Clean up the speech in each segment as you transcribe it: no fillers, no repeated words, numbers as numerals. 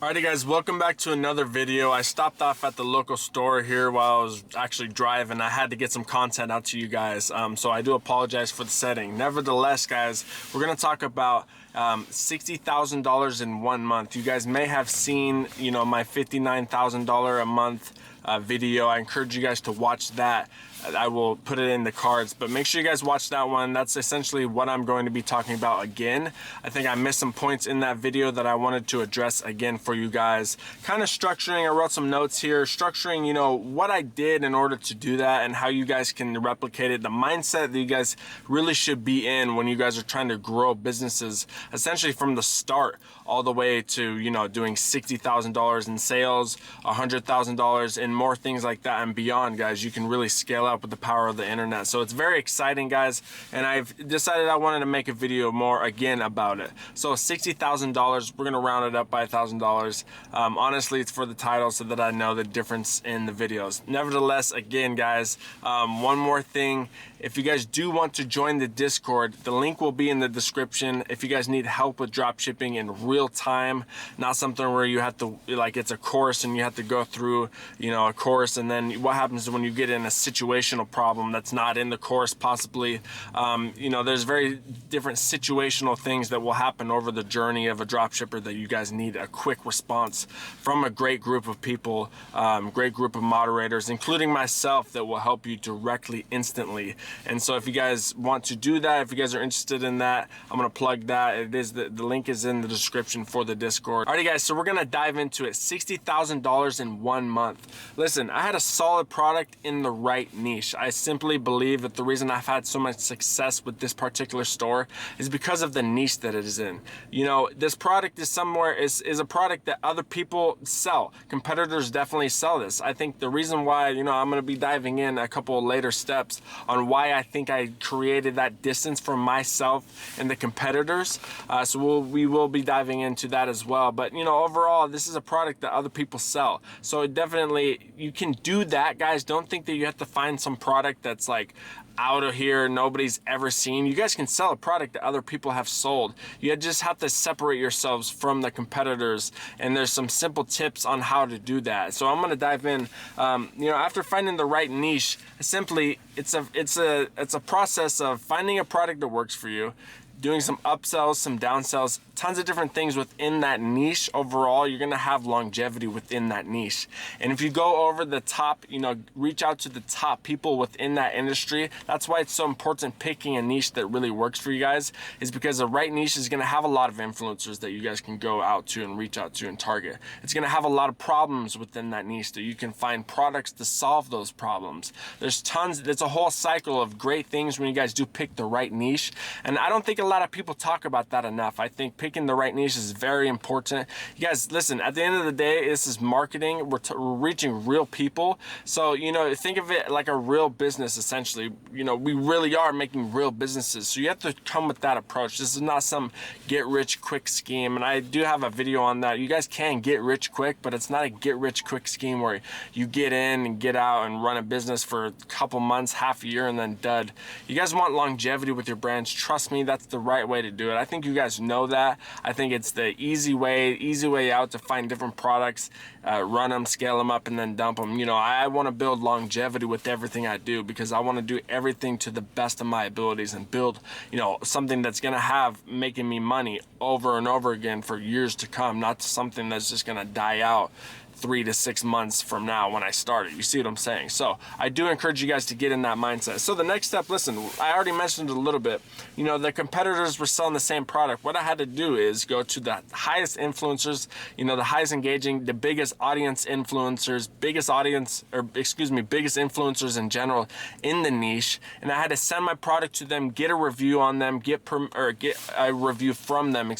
Alrighty guys, welcome back to another video. I stopped off at the local store here while I was actually driving. I had to get some content out to you guys, so I do apologize for the setting. Nevertheless guys, we're going to talk about $60,000 in 1 month. You guys may have seen, my $59,000 a month video. I encourage you guys to watch that. I will put it in the cards, but make sure you guys watch that one. That's essentially what I'm going to be talking about again. I think I missed some points in that video that I wanted to address again for you guys. Kind of structuring, I wrote some notes here, structuring, what I did in order to do that and how you guys can replicate it. The mindset that you guys really should be in when you guys are trying to grow businesses, essentially from the start all the way to, doing $60,000 in sales, $100,000 and more things like that and beyond, guys. You can really scale up with the power of the internet. So it's very exciting, guys, and I've decided I wanted to make a video more again about it. So $60,000, we're gonna round it up by $1,000. Honestly, it's for the title so that I know the difference in the videos. Nevertheless, again guys, one more thing, if you guys do want to join the Discord, the link will be in the description. If you guys need help with drop shipping in real time, not something where you have to, like, it's a course and you have to go through, a course, and then what happens when you get in a situational problem that's not in the course possibly, there's very different situational things that will happen over the journey of a drop shipper that you guys need a quick response from a great group of people, great group of moderators, including myself, that will help you directly, instantly. And so if you guys want to do that, if you guys are interested in that, I'm going to plug that. It is the link is in the description for the Discord. Alrighty guys, so we're going to dive into it. $60,000 in 1 month. Listen, I had a solid product in the right niche. I simply believe that the reason I've had so much success with this particular store is because of the niche that it is in. This product is a product that other people sell. Competitors definitely sell this. I think the reason why, I'm going to be diving in a couple of later steps on why I think I created that distance from myself and the competitors. So we will be diving into that as well. But, overall, this is a product that other people sell. So definitely you can do that, guys. Don't think that you have to find some product that's like out of here, nobody's ever seen. You guys can sell a product that other people have sold. You just have to separate yourselves from the competitors, and there's some simple tips on how to do that. So I'm going to dive in. After finding the right niche, simply it's a process of finding a product that works for you, doing some upsells, some downsells, tons of different things within that niche. Overall, you're gonna have longevity within that niche. And if you go over the top, reach out to the top people within that industry. That's why it's so important picking a niche that really works for you guys, is because the right niche is gonna have a lot of influencers that you guys can go out to and reach out to and target. It's gonna have a lot of problems within that niche that you can find products to solve those problems. There's a whole cycle of great things when you guys do pick the right niche. And I don't think a lot of people talk about that enough. I think picking the right niche is very important. You guys, listen, at the end of the day, this is marketing. We're reaching real people. So, think of it like a real business, essentially. We really are making real businesses. So you have to come with that approach. This is not some get rich quick scheme. And I do have a video on that. You guys can get rich quick, but it's not a get rich quick scheme where you get in and get out and run a business for a couple months, half a year, and then dud. You guys want longevity with your brands. Trust me, that's the right way to do it. I think you guys know that. I think it's the easy way out to find different products, run them, scale them up, and then dump them. I want to build longevity with everything I do, because I want to do everything to the best of my abilities and build, something that's going to have making me money over and over again for years to come, not something that's just going to die out 3 to 6 months from now when I started. You see what I'm saying? So I do encourage you guys to get in that mindset. So the next step, listen, I already mentioned it a little bit. The competitors were selling the same product. What I had to do is go to the highest influencers, the highest engaging, the biggest audience influencers, biggest influencers in general in the niche, and I had to send my product to them, get a review on them, get a review from them,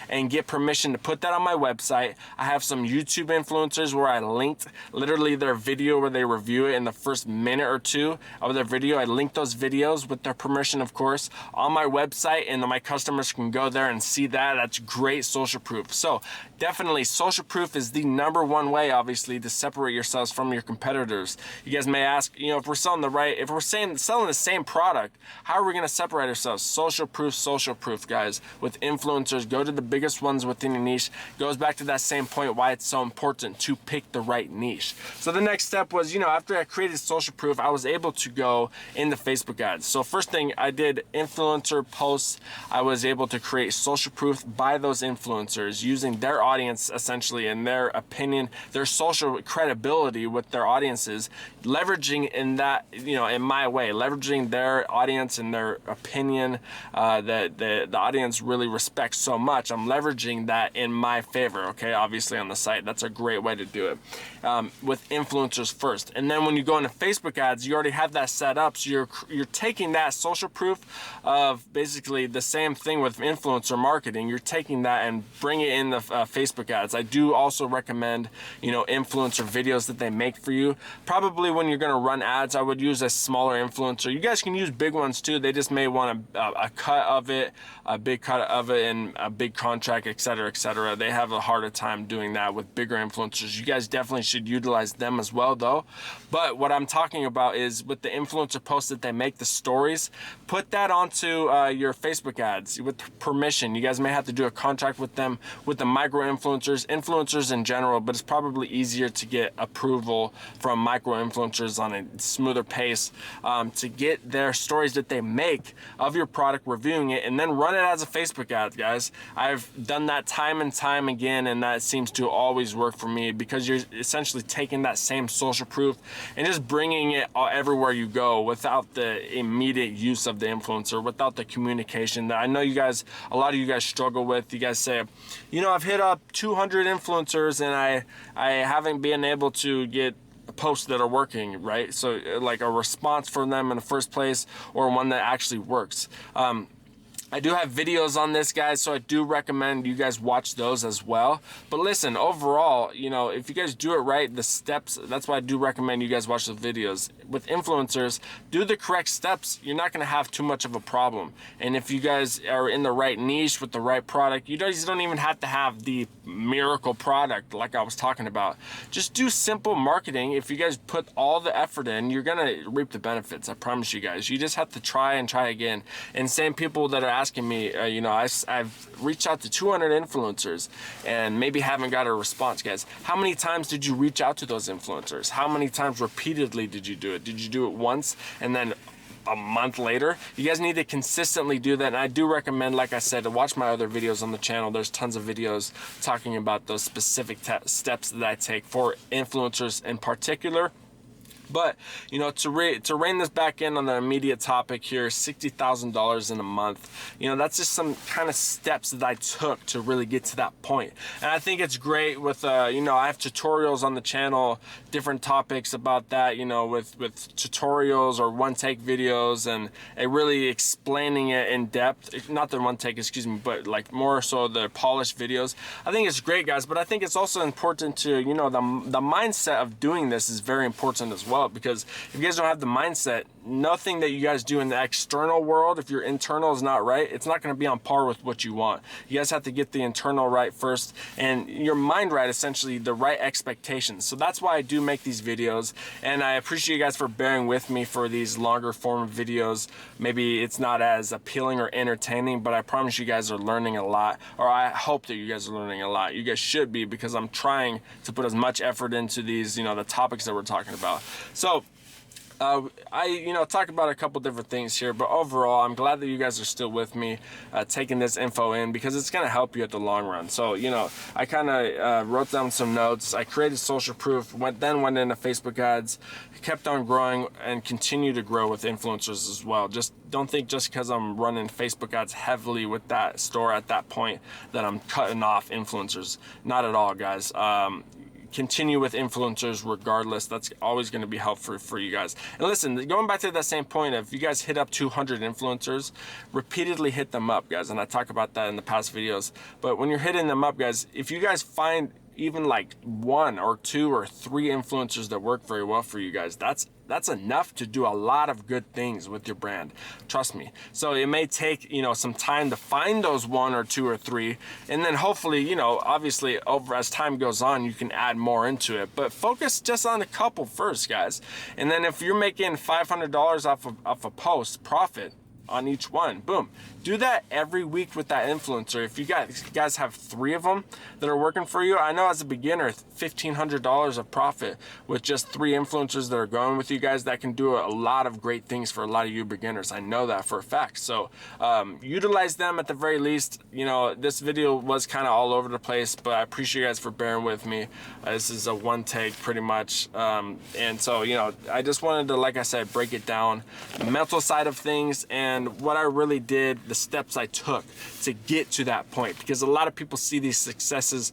and get permission to put that on my website. I have some YouTube influencers influencers where I linked literally their video where they review it in the first minute or two of their video. I linked those videos with their permission, of course, on my website, and my customers can go there and see that. That's great social proof. So definitely social proof is the #1 way, obviously, to separate yourselves from your competitors. You guys may ask, if we're selling selling the same product, how are we going to separate ourselves? Social proof, guys. With influencers, go to the biggest ones within your niche. Goes back to that same point why it's so important to pick the right niche. So the next step was, after I created social proof, I was able to go into Facebook ads. So first thing I did, influencer posts. I was able to create social proof by those influencers using their audience essentially and their opinion, their social credibility with their audiences, leveraging in that, in my way, leveraging their audience and their opinion that the audience really respects so much. I'm leveraging that in my favor, okay, obviously on the site. That's a great way to do it with influencers first. And then when you go into Facebook ads, you already have that set up, so you're taking that social proof of basically the same thing with influencer marketing. You're taking that and bring it in the Facebook ads. I do also recommend, influencer videos that they make for you. Probably when you're going to run ads, I would use a smaller influencer. You guys can use big ones too. They just may want a cut of it, a big cut of it, and a big contract, etc., etc. They have a harder time doing that with bigger influencers. You guys definitely should utilize them as well, though. But what I'm talking about is with the influencer posts that they make, the stories, put that onto your Facebook ads with permission. You guys may have to do a contract with them, with the micro influencers in general, but it's probably easier to get approval from micro influencers on a smoother pace to get their stories that they make of your product, reviewing it, and then run it as a Facebook ad, guys. I've done that time and time again, and that seems to always work for me because you're essentially taking that same social proof and just bringing it everywhere you go without the immediate use of the influencer, without the communication that I know a lot of you guys struggle with. You guys say, I've hit up 200 influencers and I haven't been able to get posts that are working, right? So like a response from them in the first place, or one that actually works. I do have videos on this, guys, so I do recommend you guys watch those as well. But listen, overall, if you guys do it right, the steps, that's why I do recommend you guys watch the videos. With influencers, do the correct steps. You're not going to have too much of a problem. And if you guys are in the right niche with the right product, you guys don't even have to have the miracle product like I was talking about. Just do simple marketing. If you guys put all the effort in, you're going to reap the benefits. I promise you guys. You just have to try and try again. And same people that are asking me, I've reached out to 200 influencers and maybe haven't got a response, guys. How many times did you reach out to those influencers? How many times repeatedly did you do it? Did you do it once and then a month later? You guys need to consistently do that, and I do recommend, like I said, to watch my other videos on the channel. There's tons of videos talking about those specific steps that I take for influencers in particular. But, to rein this back in on the immediate topic here, $60,000 in a month, that's just some kind of steps that I took to really get to that point. And I think it's great with, I have tutorials on the channel, different topics about that, with tutorials or one-take videos and really explaining it in depth. Not the one-take, excuse me, but like more so the polished videos. I think it's great, guys, but I think it's also important to, the mindset of doing this is very important as well. Because if you guys don't have the mindset, nothing that you guys do in the external world, if your internal is not right, it's not going to be on par with what you want. You guys have to get the internal right first and your mind right, essentially the right expectations. So that's why I do make these videos, and I appreciate you guys for bearing with me for these longer form videos. Maybe it's not as appealing or entertaining, but I promise you guys are learning a lot, or I hope that you guys are learning a lot. You guys should be, because I'm trying to put as much effort into these, the topics that we're talking about. So I talk about a couple different things here, but overall, I'm glad that you guys are still with me, taking this info in, because it's going to help you at the long run. So, I kind of wrote down some notes. I created social proof, then went into Facebook ads, kept on growing, and continue to grow with influencers as well. Just don't think just because I'm running Facebook ads heavily with that store at that point that I'm cutting off influencers. Not at all, guys. Continue with influencers regardless. That's always going to be helpful for you guys. And listen, going back to that same point, if you guys hit up 200 influencers, repeatedly hit them up, guys. And I talk about that in the past videos. But when you're hitting them up, guys, if you guys find even like 1 or 2 or 3 influencers that work very well for you guys, that's enough to do a lot of good things with your brand. Trust me. So it may take, you know, some time to find those 1 or 2 or 3, and then hopefully, you know, obviously over as time goes on, you can add more into it. But focus just on a couple first, guys. And then if you're making $500 off a post profit on each one, boom, do that every week with that influencer. If you guys have 3 of them that are working for you, I know as a beginner, $1,500 of profit with just 3 influencers that are going with you guys, that can do a lot of great things for a lot of you beginners. I know that for a fact. So utilize them at the very least. You know, this video was kind of all over the place, but I appreciate you guys for bearing with me. This is a one take pretty much, and so, you know, I just wanted to, like I said, break it down, the mental side of things and what I really did, the steps I took to get to that point, because a lot of people see these successes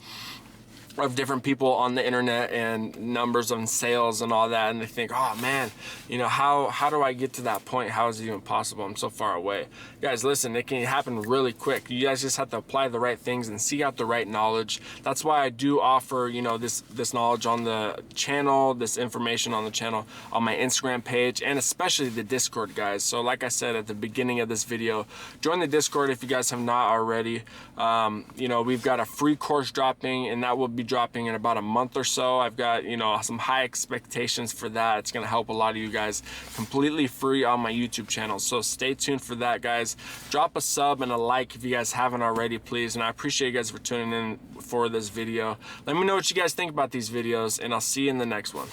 of different people on the internet and numbers on sales and all that, and they think, oh man, you know, how do I get to that point? How is it even possible? I'm so far away. Guys, listen, it can happen really quick. You guys just have to apply the right things and seek out the right knowledge. That's why I do offer, you know, this knowledge on the channel, this information on the channel, on my Instagram page, and especially the Discord, guys. So like I said at the beginning of this video, join the Discord if you guys have not already. You know, we've got a free course dropping, and that will be dropping in about a month or so. I've got, you know, some high expectations for that. It's going to help a lot of you guys, completely free on my YouTube channel. So stay tuned for that, guys. Drop a sub and a like if you guys haven't already, please. And I appreciate you guys for tuning in for this video. Let me know what you guys think about these videos, and I'll see you in the next one.